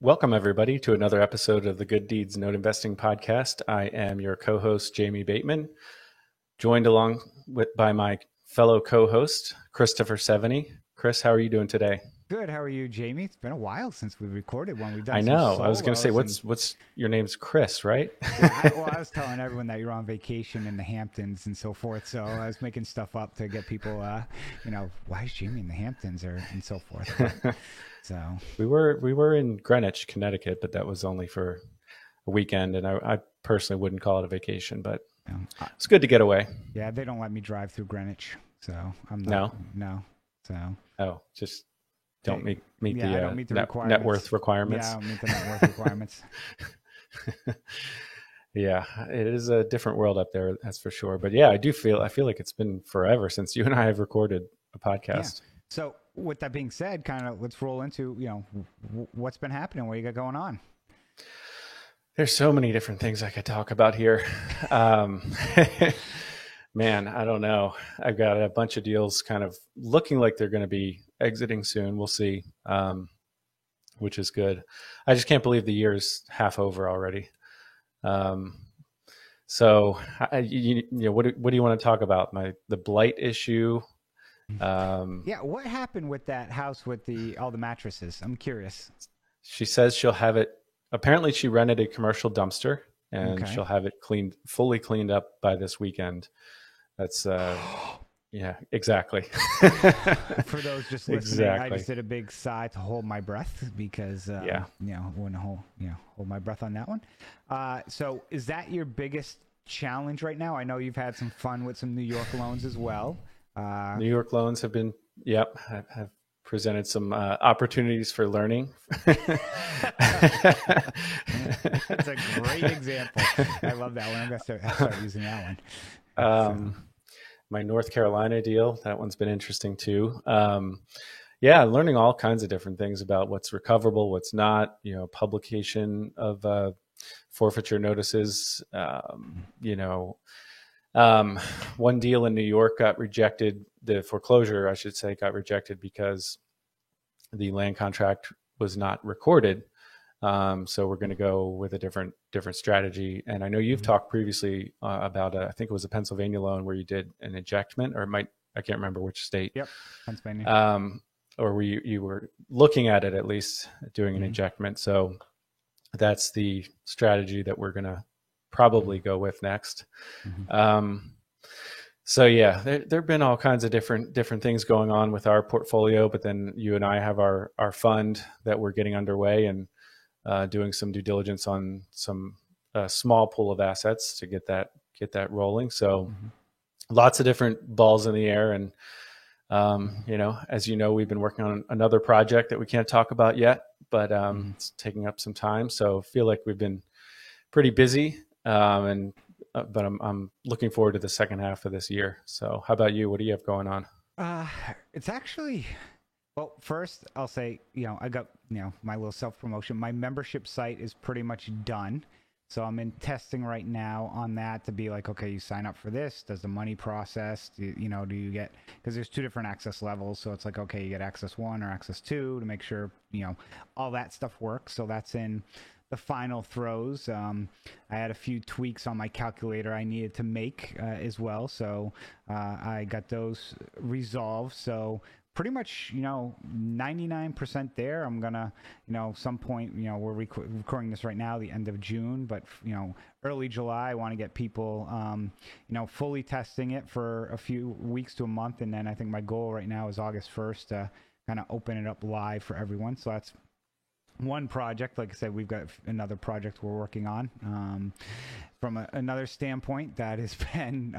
Welcome, everybody, to another episode of the Good Deeds Note Investing Podcast. I am your co-host, Jamie Bateman, joined by my fellow co-host, Christopher Seveny. Chris, how are you doing today? Good. How are you, Jamie? It's been a while since we recorded one. We've I done some know. I was going to say, solos. what's your name's Chris, right? Yeah, I was telling everyone that you're on vacation in the Hamptons and so forth. So I was making stuff up to get people, why is Jamie in the Hamptons and so forth. So we were in Greenwich, Connecticut, but that was only for a weekend, and I personally wouldn't call it a vacation, but it's good to get away. Yeah, they don't let me drive through Greenwich, so I'm not. No. So just don't meet I don't meet the net worth requirements. Yeah, I don't meet the net worth requirements. Yeah, it is a different world up there, that's for sure. But yeah, I feel like it's been forever since you and I have recorded a podcast. Yeah. So with that being said, kind of let's roll into, what's been happening, what you got going on. There's so many different things I could talk about here. Man, I don't know. I've got a bunch of deals kind of looking like they're going to be exiting soon. We'll see, which is good. I just can't believe the year's half over already. So, what do you want to talk about? The blight issue. Yeah, what happened with that house with all the mattresses? I'm curious. She says she'll have it. Apparently, she rented a commercial dumpster, and she'll have it fully cleaned up by this weekend. That's yeah, exactly. For those just listening, exactly. I just did a big sigh to hold my breath because I wouldn't hold my breath on that one. So is that your biggest challenge right now? I know you've had some fun with some New York loans as well. New York loans have been, have presented some opportunities for learning. That's a great example. I love that one. I'm going to start using that one. My North Carolina deal, that one's been interesting too. Learning all kinds of different things about what's recoverable, what's not, publication of forfeiture notices, one deal in New York got rejected. The foreclosure, I should say, got rejected because the land contract was not recorded. So we're going to go with a different strategy. And I know you've talked previously about, I think it was a Pennsylvania loan where you did an ejectment, or I can't remember which state. Yep, Pennsylvania. Or you were looking at it, at least doing an ejectment. So that's the strategy that we're going to probably go with next. So yeah, there have been all kinds of different things going on with our portfolio, but then you and I have our fund that we're getting underway and doing some due diligence on some small pool of assets to get that rolling. So lots of different balls in the air. And, as you know, we've been working on another project that we can't talk about yet, but it's taking up some time. So I feel like we've been pretty busy. But I'm looking forward to the second half of this year. So how about you? What do you have going on? It's actually, well, first I'll say, I got, my little self-promotion. My membership site is pretty much done. So I'm in testing right now on that to be like, okay, you sign up for this. Does the money process? Do you get, because there's two different access levels. So it's like, okay, you get access 1 or access 2 to make sure, all that stuff works. So that's in the final throws. I had a few tweaks on my calculator I needed to make as well. So I got those resolved. So pretty much, 99% there. I'm going to, some point, we're recording this right now, the end of June, but, early July, I want to get people, fully testing it for a few weeks to a month. And then I think my goal right now is August 1st to kind of open it up live for everyone. So that's one project. Like I said, we've got another project we're working on from another standpoint that has been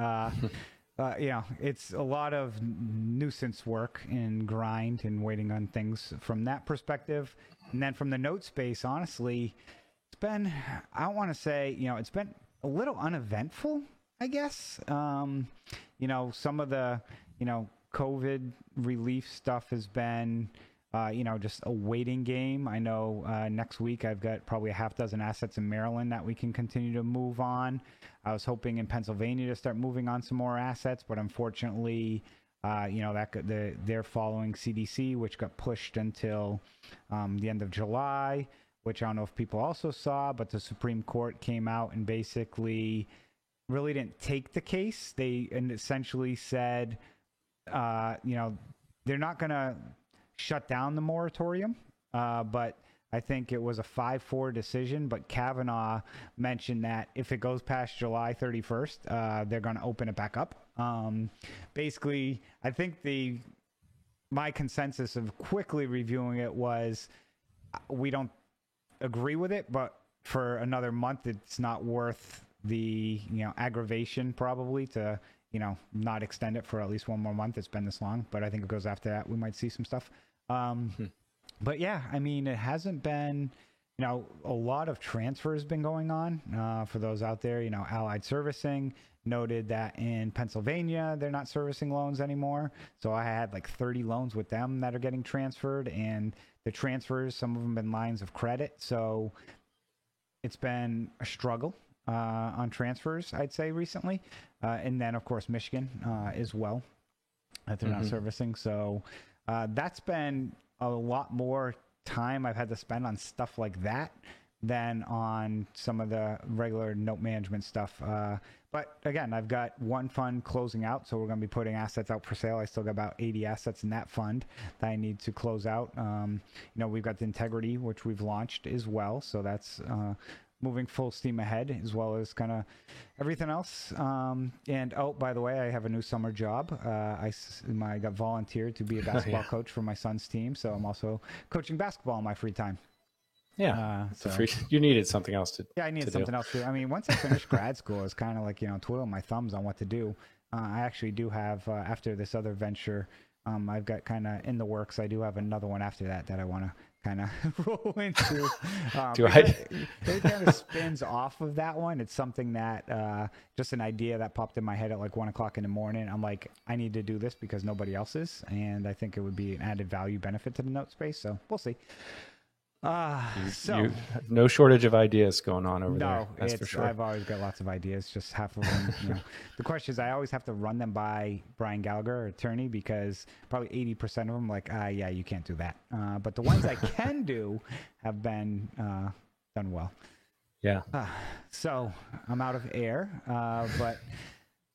it's a lot of nuisance work and grind and waiting on things from that perspective. And then from the note space, honestly, it's been, I don't want to say, it's been a little uneventful, I guess. Some of the, COVID relief stuff has been, just a waiting game. I know next week I've got probably a half dozen assets in Maryland that we can continue to move on. I was hoping in Pennsylvania to start moving on some more assets, but unfortunately, they're following CDC, which got pushed until the end of July. which I don't know if people also saw, but the Supreme Court came out and basically really didn't take the case. They essentially said, they're not going to shut down the moratorium, but I think it was a 5-4 decision. But Kavanaugh mentioned that if it goes past July 31st, they're going to open it back up. Basically, I think my consensus of quickly reviewing it was we don't agree with it, but for another month, it's not worth the aggravation probably to not extend it for at least one more month. It's been this long, but I think it goes after that. We might see some stuff. But yeah, I mean, it hasn't been, a lot of transfers been going on for those out there. Allied Servicing noted that in Pennsylvania, they're not servicing loans anymore. So I had like 30 loans with them that are getting transferred, and the transfers, some of them been lines of credit. So it's been a struggle on transfers, I'd say, recently. And then, of course, Michigan as well, that they're not servicing. So that's been a lot more time I've had to spend on stuff like that than on some of the regular note management stuff. But again, I've got one fund closing out, so we're going to be putting assets out for sale. I still got about 80 assets in that fund that I need to close out. We've got the Integrity, which we've launched as well, so that's moving full steam ahead, as well as kind of everything else. And by the way, I have a new summer job. I got volunteered to be a basketball coach for my son's team, so I'm also coaching basketball in my free time. Yeah, you needed something else to. Yeah, I needed something else to. I mean, once I finished grad school, it's kind of like twiddling my thumbs on what to do. I actually do have after this other venture, I've got kind of in the works. I do have another one after that I want to kind of roll into. It kind of spins off of that one. It's something that just an idea that popped in my head at like 1 o'clock in the morning. I'm like, I need to do this because nobody else is, and I think it would be an added value benefit to the note space. So we'll see. You no shortage of ideas going on over there. That's for sure. I've always got lots of ideas. Just half of them. The question is, I always have to run them by Brian Gallagher, our attorney, because probably 80% of them, like, yeah, you can't do that. But the ones I can do have been done well. Yeah. So I'm out of air, but.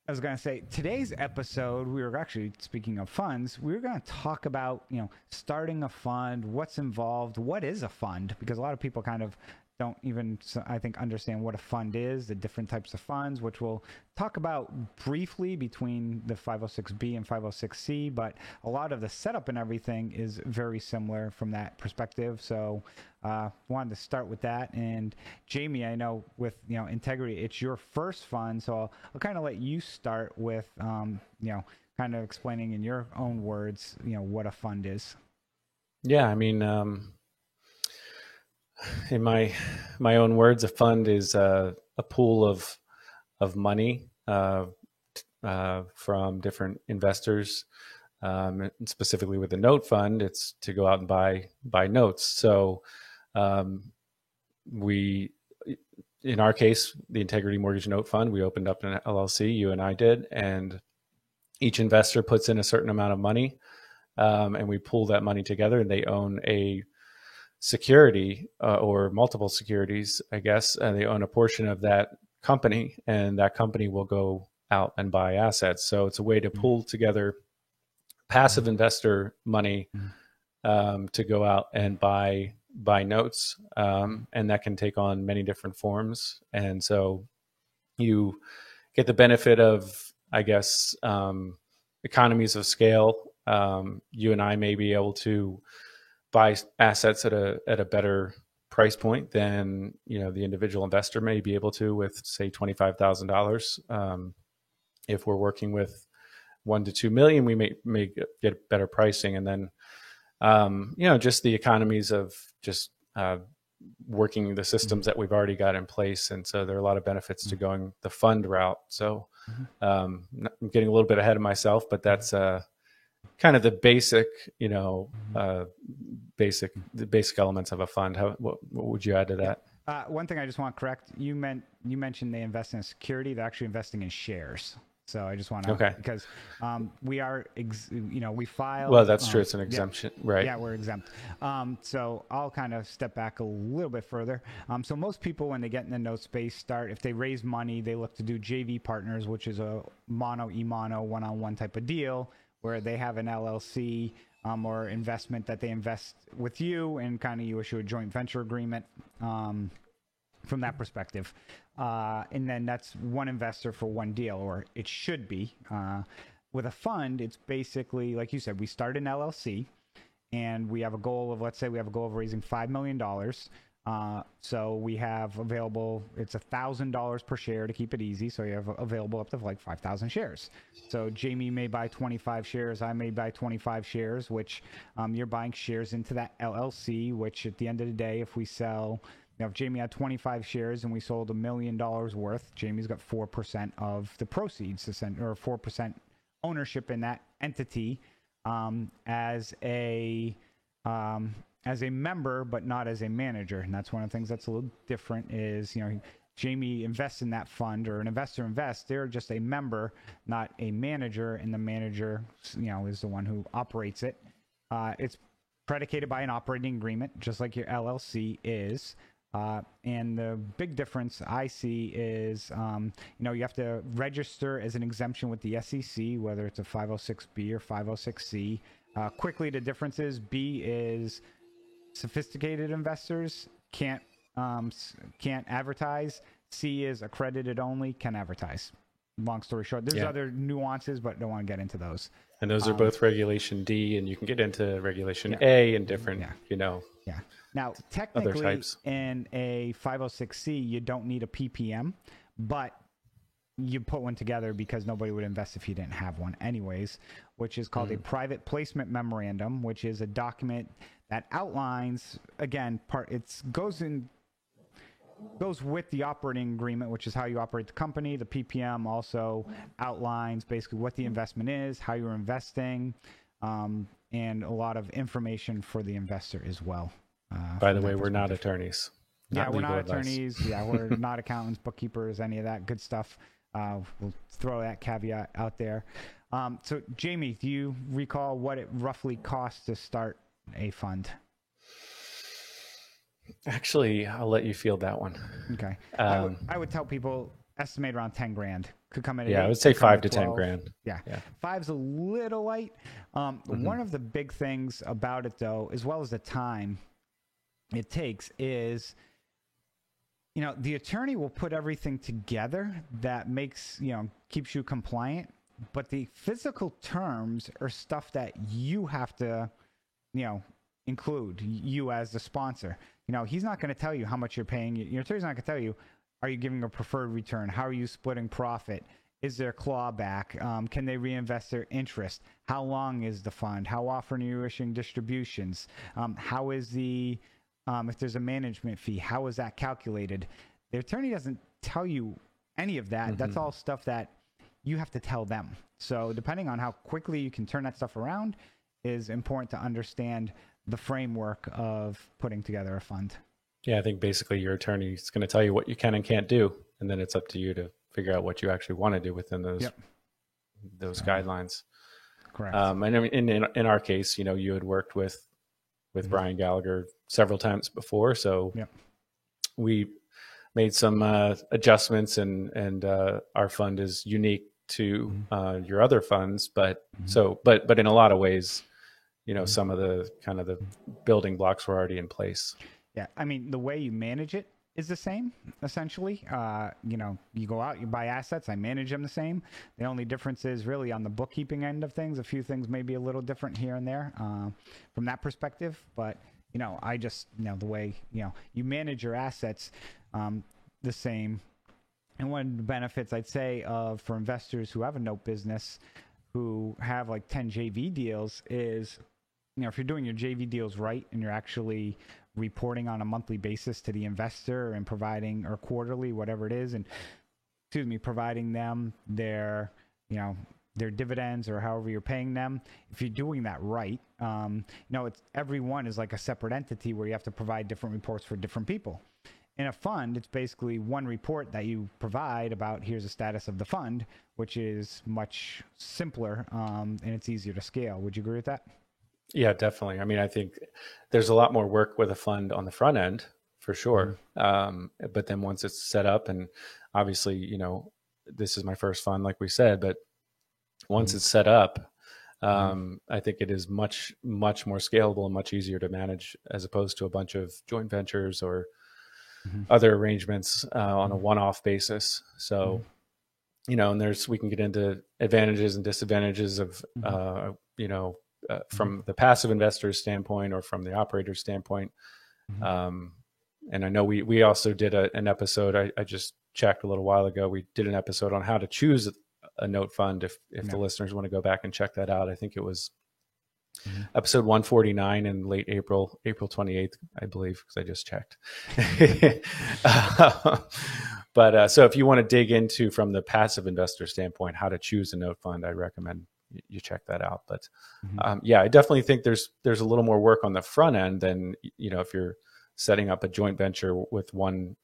I was going to say, today's episode, we were actually, speaking of funds, we were going to talk about, starting a fund, what's involved, what is a fund, because a lot of people kind of don't even, I think, understand what a fund is, the different types of funds, which we'll talk about briefly between the 506B and 506C, but a lot of the setup and everything is very similar from that perspective. So wanted to start with that. And Jamie, I know with Integrity, it's your first fund, so I'll kind of let you start with kind of explaining in your own words what a fund is. Yeah, I mean, in my own words, a fund is a pool of money from different investors. And specifically with the note fund, it's to go out and buy notes. So we, in our case, the Integrity Mortgage Note Fund, we opened up an LLC, you and I did, and each investor puts in a certain amount of money, and we pool that money together, and they own a security or multiple securities, I guess, and they own a portion of that company, and that company will go out and buy assets. So it's a way to pool together passive investor money to go out and buy notes, and that can take on many different forms. And so you get the benefit of, I guess, economies of scale. You and I may be able to buy assets at a better price point than the individual investor may be able to with, say, $25,000. If we're working with 1 to 2 million, we may get better pricing, and then just the economies of just working the systems that we've already got in place. And so there are a lot of benefits to going the fund route. So I'm getting a little bit ahead of myself, but that's kind of the basic, basic elements of a fund. What would you add to that? One thing I just want to correct, you mentioned they invest in a security. They're actually investing in shares. So I just want to, Okay. because we are, we filed. Well, that's true. It's an exemption, right? Yeah, we're exempt. So I'll kind of step back a little bit further. So most people, when they get in the note space, if they raise money, they look to do JV partners, which is a mono, e-mono, one-on-one type of deal where they have an LLC or investment that they invest with you, and kind of you issue a joint venture agreement. From that perspective. And then that's one investor for one deal, or it should be. With a fund, it's basically, like you said, we start an LLC and we have a goal of, let's say we have a goal of raising $5 million. So we have available, it's $1,000 per share to keep it easy. So you have available up to like 5,000 shares. So Jamie may buy 25 shares. I may buy 25 shares, which you're buying shares into that LLC, which at the end of the day, if we sell, if Jamie had 25 shares and we sold $1 million worth, Jamie's got 4% of the proceeds, or 4% ownership in that entity as a member, but not as a manager. And that's one of the things that's a little different is, Jamie invests in that fund, or an investor invests. They're just a member, not a manager, and the manager, is the one who operates it. It's predicated by an operating agreement, just like your LLC is. And the big difference I see is, you have to register as an exemption with the SEC, whether it's a 506B or 506C. Quickly, the difference is B is sophisticated investors can't advertise. C is accredited only, can advertise. Long story short, there's other nuances, but don't want to get into those. And those are both Regulation D, and you can get into Regulation A and different, Yeah. Now, technically, in a 506C, you don't need a PPM, but you put one together because nobody would invest if you didn't have one anyways, which is called a private placement memorandum, which is a document that outlines, again, goes with the operating agreement, which is how you operate the company. The PPM also outlines basically what the investment is, how you're investing, and a lot of information for the investor as well. By the way, we're not attorneys. We're not attorneys. We're not accountants, bookkeepers, any of that good stuff. We'll throw that caveat out there. So, Jamie, do you recall what it roughly costs to start a fund? Actually, I'll let you field that one. Okay. I would tell people estimate around 10 grand. Could come in. I would say 5 to 10 grand. Yeah. 5's a little light. One of the big things about it, though, as well as the time it takes, is the attorney will put everything together that makes keeps you compliant, but the physical terms are stuff that you have to include, you as the sponsor. He's not going to tell you how much you're paying. Your attorney's not going to tell you, are you giving a preferred return? How are you splitting profit? Is there clawback? Can they reinvest their interest? How long is the fund? How often are you issuing distributions? How is the if there's a management fee, how is that calculated? The attorney doesn't tell you any of that. That's all stuff that you have to tell them. So depending on how quickly you can turn that stuff around is important to understand the framework of putting together a fund. Yeah, I think basically your attorney is going to tell you what you can and can't do, and then it's up to you to figure out what you actually want to do within those guidelines. Correct. And I mean, in our case, you had worked with Brian Gallagher several times before, so we made some adjustments, and our fund is unique to your other funds, but in a lot of ways, some of the kind of the building blocks were already in place. Yeah, I mean, the way you manage it is the same, essentially. You go out, you buy assets, I manage them the same. The only difference is really on the bookkeeping end of things. A few things may be a little different here and there from that perspective. But, I just, the way, you manage your assets the same. And one of the benefits, I'd say, for investors who have a note business, who have like 10 JV deals is, if you're doing your JV deals right and you're actually reporting on a monthly basis to the investor and providing, or quarterly, whatever it is, and providing them their dividends or however you're paying them. If you're doing that right, it's everyone is like a separate entity where you have to provide different reports for different people. In a fund, it's basically one report that you provide about here's the status of the fund, which is much simpler, and it's easier to scale. Would you agree with that? Yeah, definitely. I mean, I think there's a lot more work with a fund on the front end for sure. But then once it's set up, and obviously, this is my first fund, like we said, but once it's set up, I think it is much, much more scalable and much easier to manage as opposed to a bunch of joint ventures or other arrangements on a one-off basis. So, and we can get into advantages and disadvantages of, from the passive investor's standpoint or from the operator's standpoint. And I know we also did an episode. I just checked a little while ago. We did an episode on how to choose a note fund. If the listeners want to go back and check that out, I think it was episode 149 in late April 28th, I believe, because I just checked. But so if you want to dig into from the passive investor standpoint, how to choose a note fund, I recommend you check that out. But I definitely think there's a little more work on the front end than, if you're setting up a joint venture with one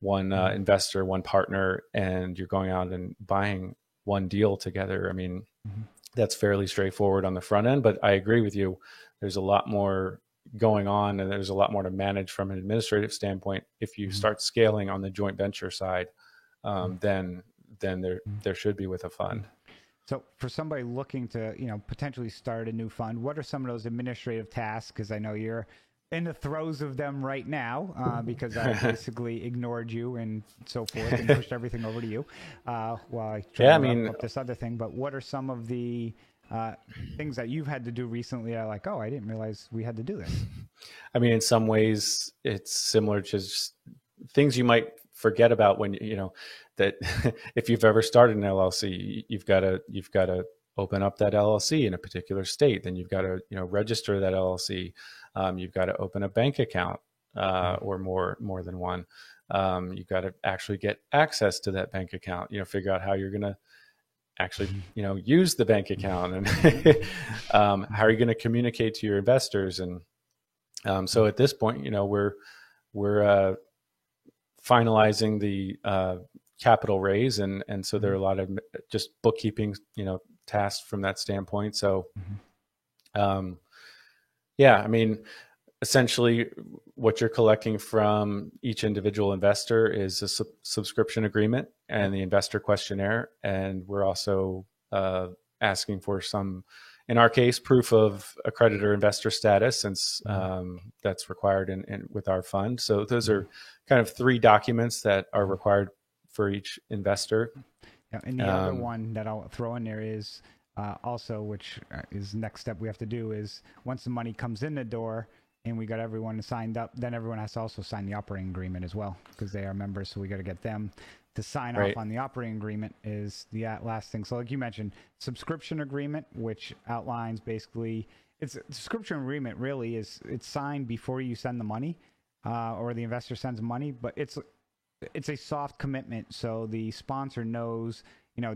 investor, one partner, and you're going out and buying one deal together. I mean, that's fairly straightforward on the front end, but I agree with you. There's a lot more going on, and there's a lot more to manage from an administrative standpoint. If you start scaling on the joint venture side, then there should be with a fund. So for somebody looking to, potentially start a new fund, what are some of those administrative tasks? Because I know you're in the throes of them right now, because I basically ignored you and so forth and pushed everything over to you while I try to wrap up this other thing. But what are some of the things that you've had to do recently that are like, oh, I didn't realize we had to do this? I mean, in some ways, it's similar to just things you might forget about when, that if you've ever started an LLC, you've got to open up that LLC in a particular state. Then you've got to, register that LLC. You've got to open a bank account or more than one. You've got to actually get access to that bank account, figure out how you're going to actually, use the bank account, and how are you going to communicate to your investors. And so at this point, we're finalizing the capital raise. And so there are a lot of just bookkeeping, tasks from that standpoint. So, I mean, essentially what you're collecting from each individual investor is a subscription agreement and the investor questionnaire. And we're also asking for some, in our case, proof of accreditor investor status, since that's required in with our fund. So those are kind of 3 documents that are required for each investor. Yeah, and the other one that I'll throw in there is also, which is the next step we have to do, is once the money comes in the door and we got everyone signed up, then everyone has to also sign the operating agreement as well, because they are members. So we got to get them to sign off on the operating agreement is the last thing. So like you mentioned, subscription agreement, which outlines basically, it's a subscription agreement really is it's signed before you send the money or the investor sends money, but it's a soft commitment. So the sponsor knows,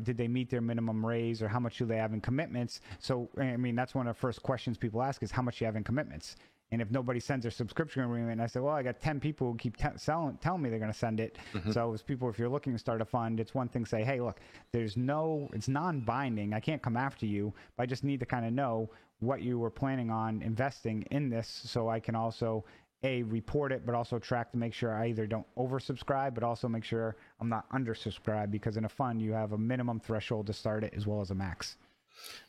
did they meet their minimum raise, or how much do they have in commitments? So, I mean, that's one of the first questions people ask is how much you have in commitments. And if nobody sends their subscription agreement, I say, well, I got 10 people who keep telling me they're going to send it. So as people, if you're looking to start a fund, it's one thing to say, hey, look, it's non-binding. I can't come after you, but I just need to kind of know what you were planning on investing in this, so I can also report it, but also track to make sure I either don't oversubscribe, but also make sure I'm not undersubscribed, because in a fund you have a minimum threshold to start it as well as a max.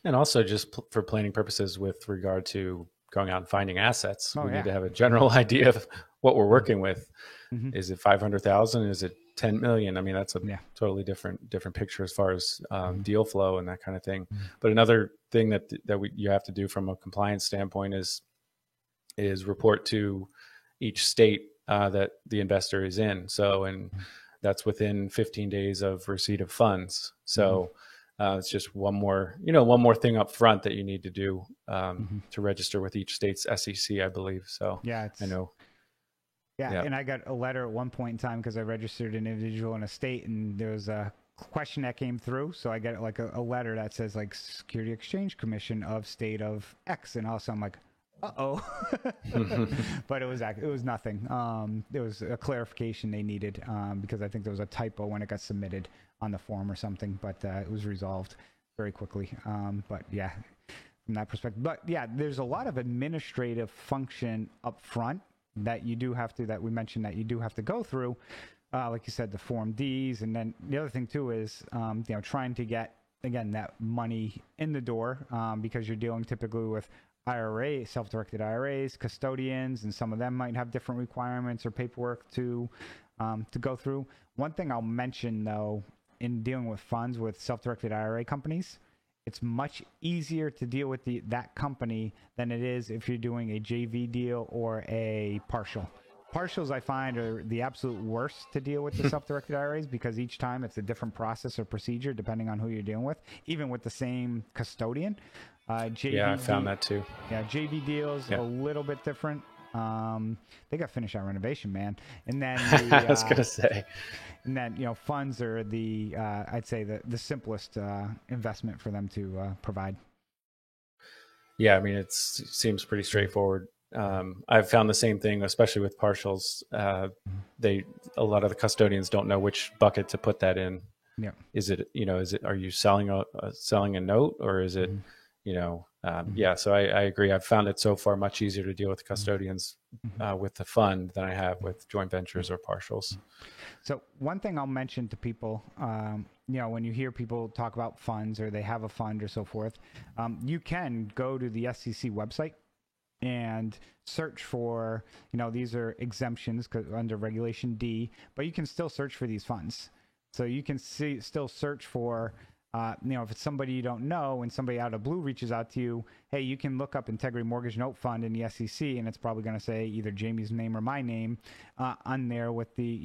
And also just for planning purposes with regard to going out and finding assets, we need to have a general idea of what we're working with. Is it 500,000? Is it 10 million? I mean, that's a totally different picture as far as deal flow and that kind of thing. But another thing that you have to do from a compliance standpoint is report to each state that the investor is in. So, and that's within 15 days of receipt of funds. So it's just one more thing up front that you need to do to register with each state's SEC, I believe. So I know. Yeah. And I got a letter at one point in time because I registered an individual in a state, and there was a question that came through. So I get like a letter that says like Security Exchange Commission of state of X. And also I'm like, But it was nothing. There was a clarification they needed because I think there was a typo when it got submitted on the form or something, but it was resolved very quickly. But yeah, from that perspective. But yeah, there's a lot of administrative function up front that you do have to, that we mentioned that you do have to go through. Like you said, the Form Ds. And then the other thing too is, trying to get, again, that money in the door because you're dealing typically with IRA, self-directed IRAs, custodians, and some of them might have different requirements or paperwork to go through. One thing I'll mention though, in dealing with funds with self-directed IRA companies, it's much easier to deal with that company than it is if you're doing a JV deal or a partial. Partials, I find, are the absolute worst to deal with the self-directed IRAs because each time it's a different process or procedure depending on who you're dealing with, even with the same custodian. Yeah, I found that too. Yeah, JV deals a little bit different. They got to finish that renovation, man. And then I was gonna say, and then funds are the I'd say the simplest investment for them to provide. Yeah, I mean it seems pretty straightforward. I've found the same thing, especially with partials. A lot of the custodians don't know which bucket to put that in. Yeah. Are you selling a note, or is it, yeah. So I agree. I've found it so far much easier to deal with custodians with the fund than I have with joint ventures or partials. So one thing I'll mention to people, when you hear people talk about funds or they have a fund or so forth, you can go to the SEC website and search for, these are exemptions under Regulation D, but you can still search for these funds. So you can still search for, if it's somebody you don't know and somebody out of blue reaches out to you, hey, you can look up Integrity Mortgage Note Fund in the SEC, and it's probably going to say either Jamie's name or my name on there with the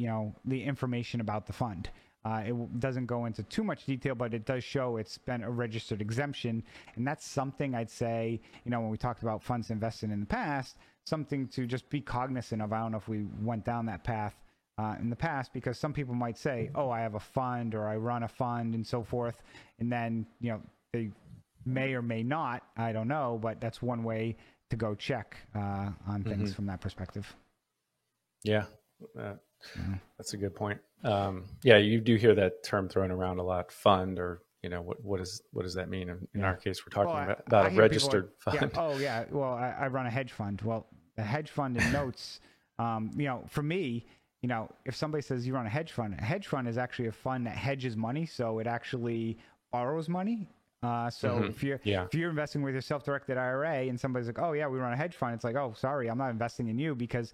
information about the fund. It doesn't go into too much detail, but it does show it's been a registered exemption. And that's something I'd say, when we talked about funds invested in the past, something to just be cognizant of. I don't know if we went down that path in the past, because some people might say, oh, I have a fund or I run a fund and so forth. And then, they may or may not, I don't know, but that's one way to go check on things from that perspective. Yeah. That's a good point. Yeah, you do hear that term thrown around a lot, fund, or what does that mean? In our case, we're talking about a registered fund. Yeah, yeah. Well, I run a hedge fund. Well, a hedge fund and notes, for me, if somebody says you run a hedge fund is actually a fund that hedges money, so it actually borrows money. If you're investing with your self-directed IRA and somebody's like, oh yeah, we run a hedge fund, it's like, oh, sorry, I'm not investing in you because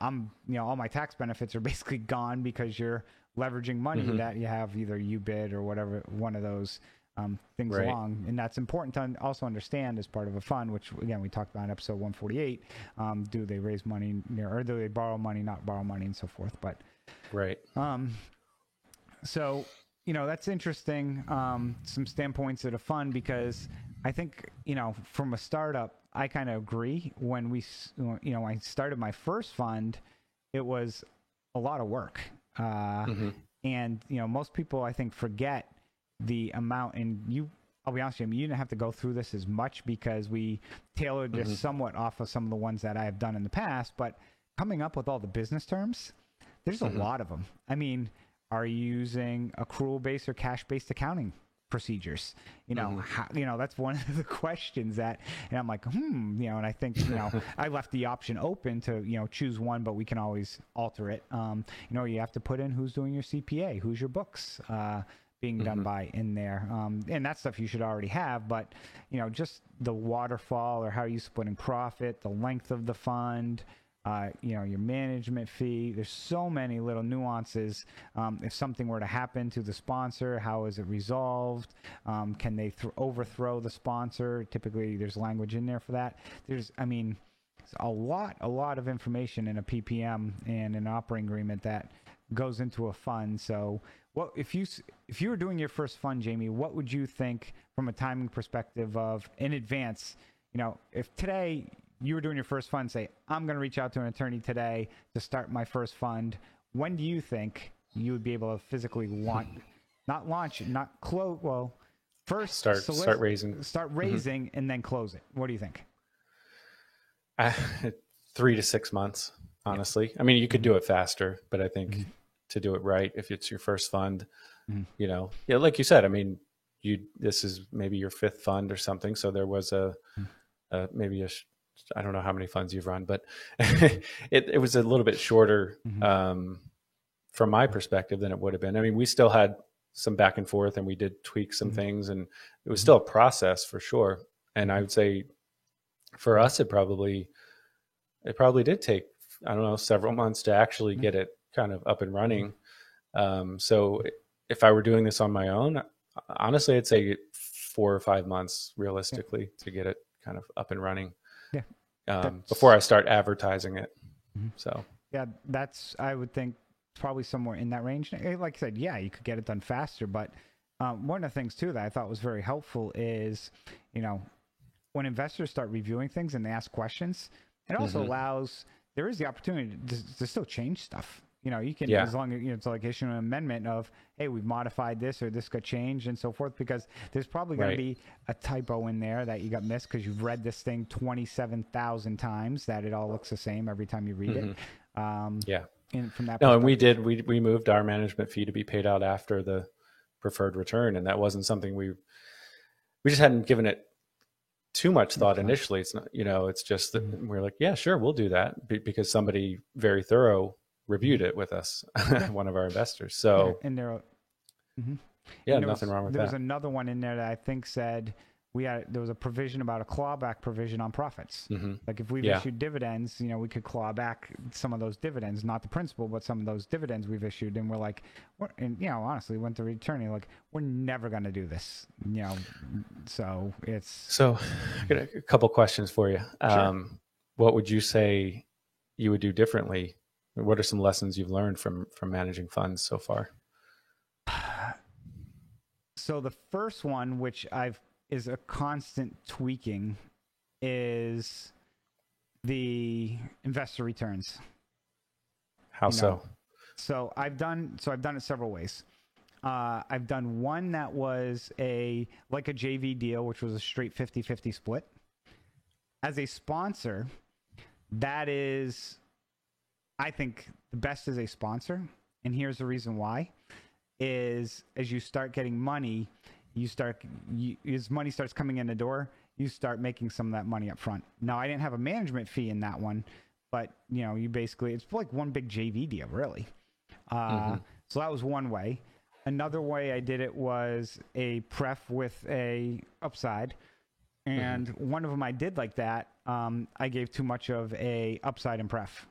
all my tax benefits are basically gone because you're leveraging money that you have either UBIT or whatever, one of those things along. And that's important to also understand as part of a fund, which again, we talked about in episode 148. Do they raise money or do they borrow money, not borrow money, and so forth. But so, that's interesting. Some standpoints of the fund, because I think, from a startup, I kind of agree. When I started my first fund, it was a lot of work. And, most people, I think, forget the amount. And I'll be honest with you, didn't have to go through this as much because we tailored this somewhat off of some of the ones that I have done in the past. But coming up with all the business terms, there's a lot of them. I mean, are you using accrual-based or cash-based accounting procedures? That's one of the questions that, and I'm like, and I think, I left the option open to, choose one, but we can always alter it. You have to put in who's doing your CPA, who's your books being done by in there. And that stuff you should already have, but, just the waterfall or how are you splitting profit, the length of the fund, your management fee. There's so many little nuances. If something were to happen to the sponsor, how is it resolved? Can they overthrow the sponsor? Typically, there's language in there for that. There's a lot of information in a PPM and an operating agreement that goes into a fund. So, if you were doing your first fund, Jamie, what would you think from a timing perspective of in advance? If today you were doing your first fund, say, I'm going to reach out to an attorney today to start my first fund, when do you think you would be able to physically first start raising and then close it? What do you think? I, 3 to 6 months, honestly. I mean, you could do it faster, but I think to do it right, if it's your first fund, yeah, like you said, I mean, this is maybe your fifth fund or something. So there was maybe I don't know how many funds you've run, but it was a little bit shorter from my perspective than it would have been. I mean, we still had some back and forth, and we did tweak some things, and it was still a process for sure. And I would say for us, it probably did take, I don't know, several months to actually get it kind of up and running. So if I were doing this on my own, honestly, I'd say 4 or 5 months realistically to get it kind of up and running. Yeah. Before I start advertising it. So yeah, I would think probably somewhere in that range. Like I said, yeah, you could get it done faster, but one of the things too that I thought was very helpful is, when investors start reviewing things and they ask questions, it also allows, there is the opportunity to still change stuff. You can, as long as, it's like issuing an amendment of, hey, we've modified this or this got changed and so forth, because there's probably going to be a typo in there that you got missed because you've read this thing 27,000 times that it all looks the same every time you read it. And from that and we moved our management fee to be paid out after the preferred return. And that wasn't something we just hadn't given it too much thought initially. It's not, it's just that we're like, yeah, sure, we'll do that because somebody very thorough reviewed it with us, one of our investors. So, and there, nothing wrong with that. There was another one in there that I think said there was a provision about a clawback provision on profits. Like if we've issued dividends, we could claw back some of those dividends, not the principal, but some of those dividends we've issued. And we're like, honestly, went to returning, like, we're never going to do this, so it's. So I got a couple questions for you. Sure. What would you say you would do differently? What are some lessons you've learned from managing funds so far? So the first one, which is a constant tweaking, is the investor returns. How so? So I've done it several ways. I've done one that was like a JV deal, which was a straight 50-50 split. As a sponsor, that is, I think, the best as a sponsor. And here's the reason why, is as you start getting money, as money starts coming in the door, you start making some of that money up front. Now, I didn't have a management fee in that one, but you basically, it's like one big JV deal, really. So that was one way. Another way I did it was a pref with a upside. And one of them I did like that. I gave too much of a upside in pref.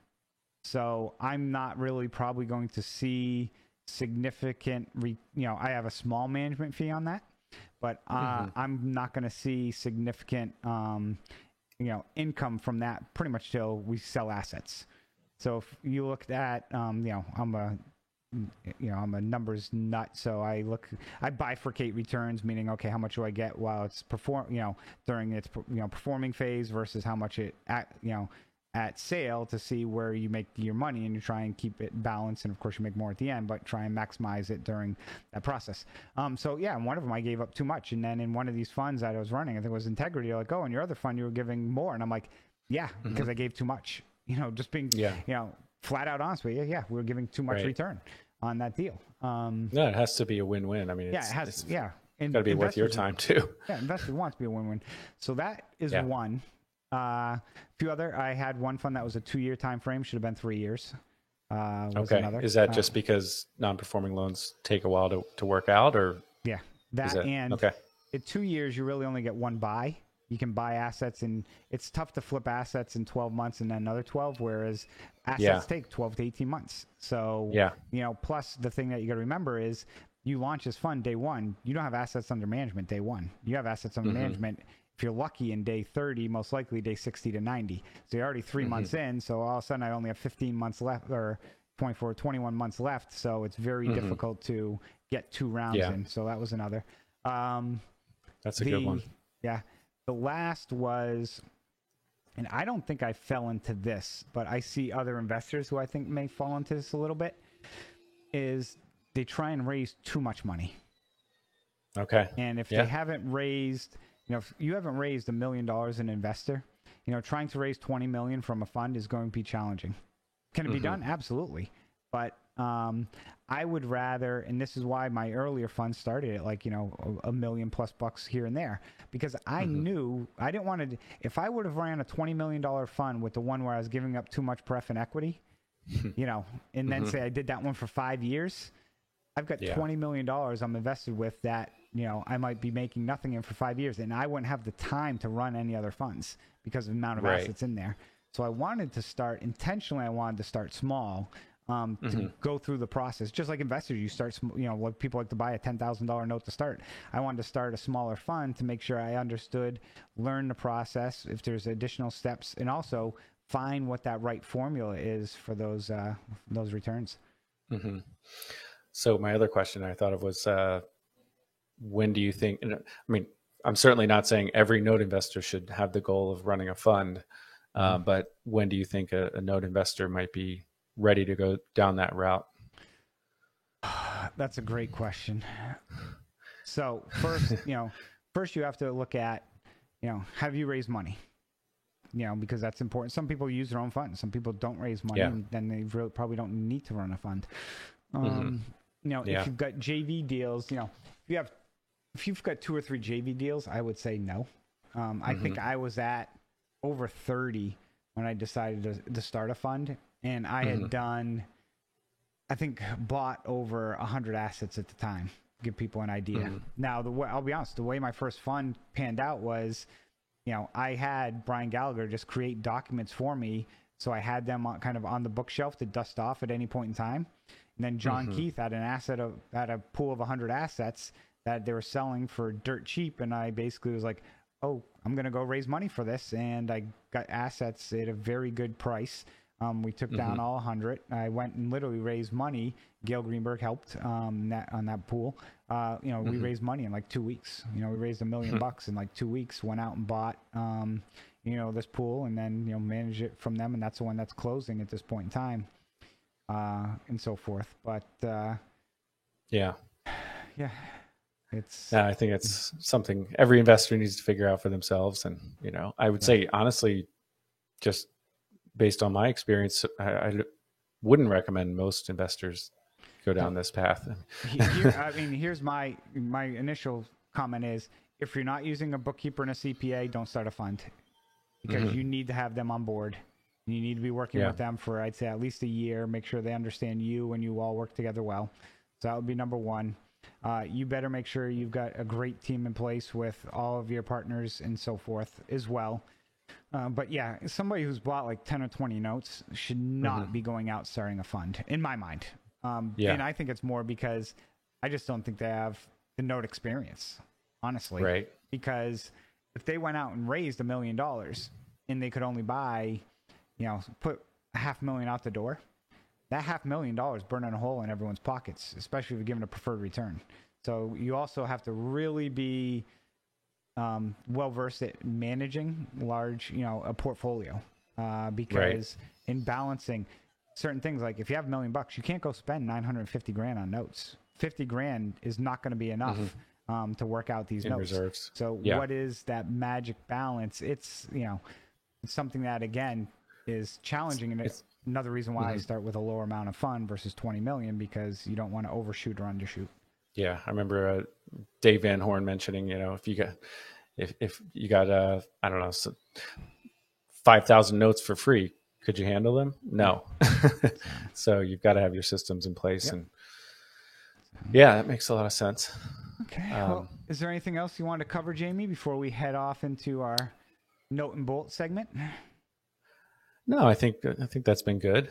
So I'm not really probably going to see significant, I have a small management fee on that, but I'm not going to see significant, income from that pretty much till we sell assets. So if you looked at, I'm a numbers nut. So I bifurcate returns, meaning, okay, how much do I get while it's during its, performing phase versus how much it at sale, to see where you make your money, and you try and keep it balanced. And of course you make more at the end, but try and maximize it during that process. So yeah, in one of them I gave up too much. And then in one of these funds that I was running, I think it was Integrity, they're like, oh, in your other fund you were giving more. And I'm like, yeah, because I gave too much, just being, flat out honest with you. Yeah, we were giving too much return on that deal. It has to be a win-win. I mean, it has. It's got to be worth your time too. Yeah, investors want to be a win-win. So that is one. A few other. I had one fund that was a 2-year time frame. Should have been 3 years. Okay. Another. Is that just because non-performing loans take a while to work out, or? Yeah, and in 2 years you really only get one buy. You can buy assets, and it's tough to flip assets in 12 months and then another 12, whereas assets take 12 to 18 months. So, plus the thing that you got to remember is you launch this fund day one. You don't have assets under management day one. You have assets under management, if you're lucky, in day 30, most likely day 60 to 90. So you're already 3 months in. So all of a sudden I only have 15 months left, or 21 months left. So it's very difficult to get 2 rounds in. So that was another. That's a good one. Yeah. The last was, and I don't think I fell into this, but I see other investors who I think may fall into this a little bit, is they try and raise too much money. Okay. And if they haven't raised, if you haven't raised $1 million in investor, trying to raise 20 million from a fund is going to be challenging. Can it be done? Absolutely. But I would rather, and this is why my earlier fund started at like, $1 million plus bucks here and there, because I knew I didn't want to, if I would have ran a $20 million fund with the one where I was giving up too much pref and equity, and then say I did that one for 5 years, I've got $20 million I'm invested with that, I might be making nothing in for 5 years, and I wouldn't have the time to run any other funds because of the amount of assets in there. So I wanted to start, intentionally I wanted to start small, to go through the process. Just like investors, you start, like people like to buy a $10,000 note to start. I wanted to start a smaller fund to make sure I understood, learn the process, if there's additional steps, and also find what that right formula is for those returns. So my other question I thought of was, when do you think, I'm certainly not saying every note investor should have the goal of running a fund, but when do you think a note investor might be ready to go down that route? That's a great question. So first, first you have to look at, have you raised money? Because that's important. Some people use their own funds. Some people don't raise money, and then they probably don't need to run a fund. If you've got JV deals, if you've got 2 or 3 JV deals, I would say no. I think I was at over 30 when I decided to start a fund, and I had bought over 100 assets at the time. Give people an idea. Now, I'll be honest, the way my first fund panned out was, I had Brian Gallagher just create documents for me, so I had them kind of on the bookshelf to dust off at any point in time. And then John Keith had had a pool of 100 assets that they were selling for dirt cheap, and I basically was like, oh, I'm going to go raise money for this, and I got assets at a very good price. We took down all 100. I went and literally raised money. Gail Greenberg helped on that pool. We raised money in like 2 weeks. We raised $1 million in like 2 weeks. Went out and bought this pool, and then manage it from them, and that's the one that's closing at this point in time, and so forth. But I think it's something every investor needs to figure out for themselves. And I would say honestly, just based on my experience, I wouldn't recommend most investors go down this path. Here's my initial comment is, if you're not using a bookkeeper and a CPA, don't start a fund, because you need to have them on board. You need to be working with them for, I'd say, at least a year. Make sure they understand you and you all work together well. So that would be number one. You better make sure you've got a great team in place with all of your partners and so forth as well. But somebody who's bought like 10 or 20 notes should not be going out starting a fund, in my mind. And I think it's more because I just don't think they have the note experience, honestly. Right. Because if they went out and raised $1 million and they could only buy, put $500,000 out the door, that $500,000 burning a hole in everyone's pockets, especially if you're given a preferred return. So you also have to really be well versed at managing large, a portfolio, because in balancing certain things, like if you have $1 million, you can't go spend $950,000 on notes. $50,000 is not going to be enough to work out these notes. Reserves. So what is that magic balance? It's it's something that again is challenging, and it's another reason why I start with a lower amount of fund versus 20 million, because you don't want to overshoot or undershoot. Yeah, I remember Dave Van Horn mentioning, if you got I don't know, 5,000 notes for free, could you handle them? No. So you've got to have your systems in place, and that makes a lot of sense. Okay. Well, is there anything else you want to cover, Jamie, before we head off into our note and bolt segment? No, I think that's been good.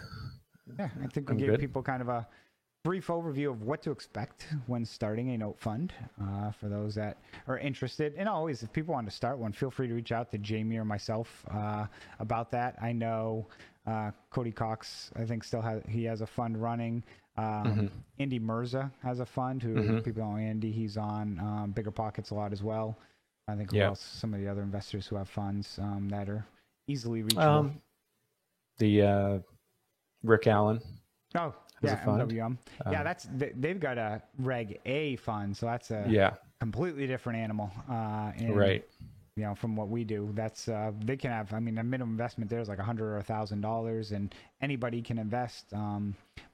Yeah, I think we gave people kind of a brief overview of what to expect when starting a note fund, for those that are interested. And always, if people want to start one, feel free to reach out to Jamie or myself about that. I know Cody Cox, I think, still has a fund running. Andy Mirza has a fund who people know Andy. He's on Bigger Pockets a lot as well. I think some of the other investors who have funds that are easily reachable. The Rick Allen. Oh, yeah, MWM. They've got a Reg A fund, so that's a completely different animal. Right. from what we do, that's they can have. I mean, a minimum investment there is like $100 or $1,000, and anybody can invest.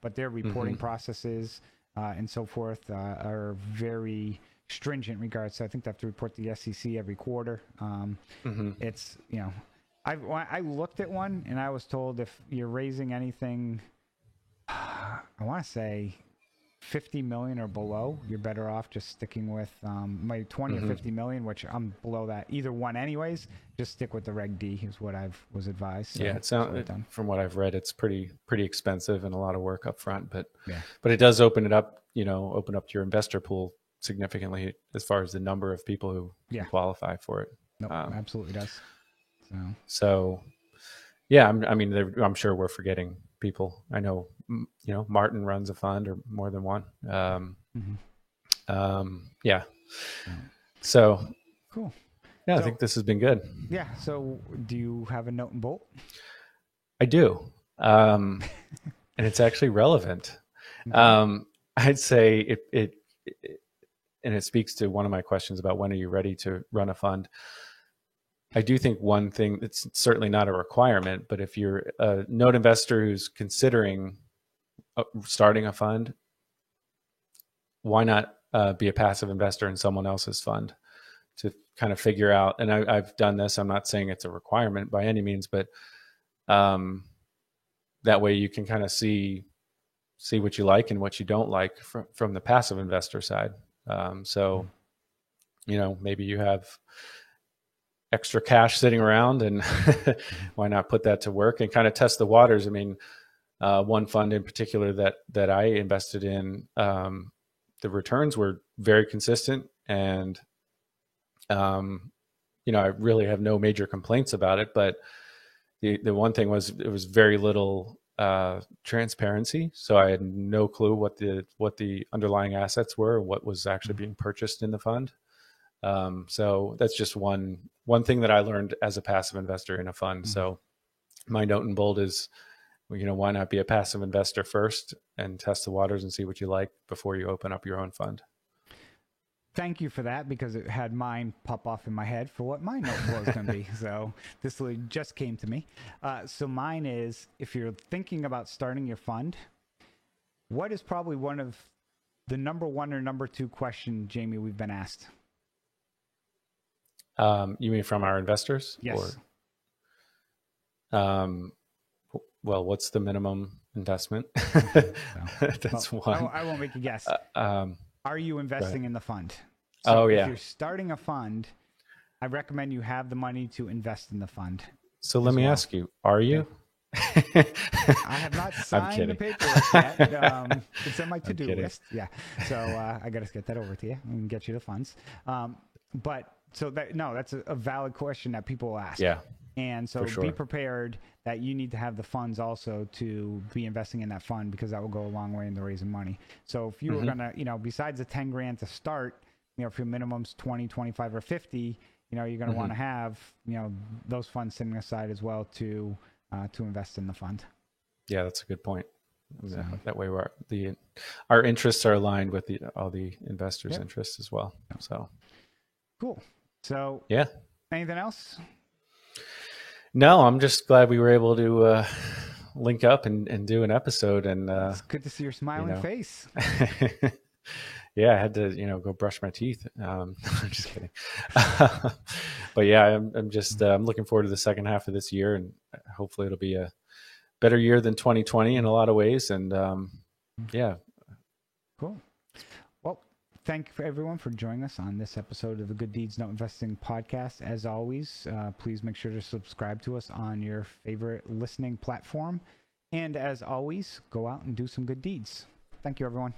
But their reporting processes and so forth are very stringent regards. So I think they have to report to the SEC every quarter. It's I looked at one and I was told if you're raising anything, I want to say 50 million or below, you're better off just sticking with my 20 or 50 million, which I'm below that either one anyways. Just stick with the Reg D is what I was advised. So yeah, it sounds, from what I've read, it's pretty expensive and a lot of work up front, but yeah. But it does open up your investor pool significantly as far as the number of people who can qualify for it. Nope, absolutely does. So yeah, I'm sure we're forgetting people. I know, Martin runs a fund or more than one. Yeah. So cool. Yeah, So, I think this has been good. Yeah. So do you have a note and bolt? I do. And it's actually relevant. I'd say it and it speaks to one of my questions about when are you ready to run a fund. I do think one thing, it's certainly not a requirement, but if you're a note investor who's considering starting a fund, why not be a passive investor in someone else's fund to kind of figure out, and I've done this, I'm not saying it's a requirement by any means, but that way you can kind of see what you like and what you don't like from the passive investor side. So, maybe you have extra cash sitting around and why not put that to work and kind of test the waters. I mean, one fund in particular that I invested in, the returns were very consistent and, I really have no major complaints about it, but the one thing was it was very little transparency. So I had no clue what the underlying assets were, what was actually being purchased in the fund. So that's just one thing that I learned as a passive investor in a fund. So my note and bold is, why not be a passive investor first and test the waters and see what you like before you open up your own fund. Thank you for that, because it had mine pop off in my head for what my note was going to be. So this just came to me. So mine is, if you're thinking about starting your fund, what is probably one of the number one or number two question, Jamie, we've been asked? You mean from our investors? Yes. Or, well, what's the minimum investment? That's one. I won't make a guess. Are you investing in the fund? So if you're starting a fund, I recommend you have the money to invest in the fund. So let me ask you, are you? I have not signed the paperwork yet. It's on my to-do list. Yeah. So I got to get that over to you and get you the funds. That's a valid question that people will ask. Yeah. And so be prepared that you need to have the funds also to be investing in that fund, because that will go a long way in the raising money. So if you were going to, besides the 10 grand to start, if your minimum's 20, 25 or 50, you're going to want to have, those funds sitting aside as well to invest in the fund. Yeah, that's a good point. So, that way our interests are aligned with all the investors' interests as well. So cool. So yeah. Anything else? No, I'm just glad we were able to link up and do an episode. And it's good to see your smiling face. Yeah, I had to, go brush my teeth. I'm just kidding. But yeah, I'm just I'm looking forward to the second half of this year, and hopefully it'll be a better year than 2020 in a lot of ways. And yeah. Cool. Well, thank you for everyone for joining us on this episode of the Good Deeds Note Investing podcast. As always, please make sure to subscribe to us on your favorite listening platform. And as always, go out and do some good deeds. Thank you, everyone.